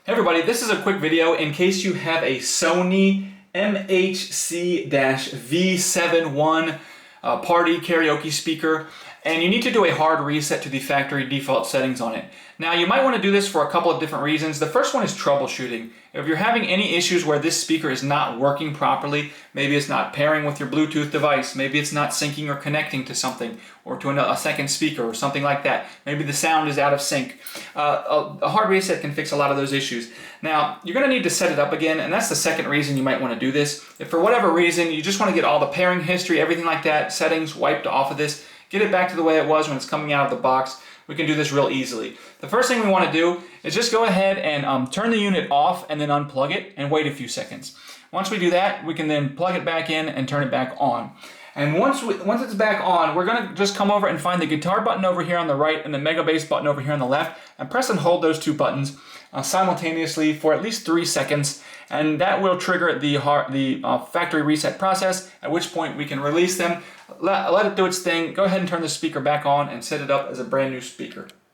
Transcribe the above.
Hey everybody, this is a quick video in case you have a Sony MHC-V71 party karaoke speaker and you need to do a hard reset to the factory default settings on it. Now you might want to do this for a couple of different reasons. The first one is troubleshooting. If you're having any issues where this speaker is not working properly, maybe it's not pairing with your Bluetooth device, maybe it's not syncing or connecting to something or to a second speaker or something like that. Maybe the sound is out of sync. A hard reset can fix a lot of those issues. Now, you're going to need to set it up again, and that's the second reason you might want to do this. If for whatever reason you just want to get all the pairing history, everything like that, settings wiped off of this, get it back to the way it was when it's coming out of the box, we can do this real easily. The first thing we want to do is just go ahead and turn the unit off and then unplug it and wait a few seconds. Once we do that, we can then plug it back in and turn it back on. And once it's back on, we're going to just come over and find the guitar button over here on the right and the mega bass button over here on the left, and press and hold those two buttons simultaneously for at least 3 seconds, and that will trigger the factory reset process, at which point we can release them, let it do its thing, go ahead and turn the speaker back on and set it up as a brand new speaker.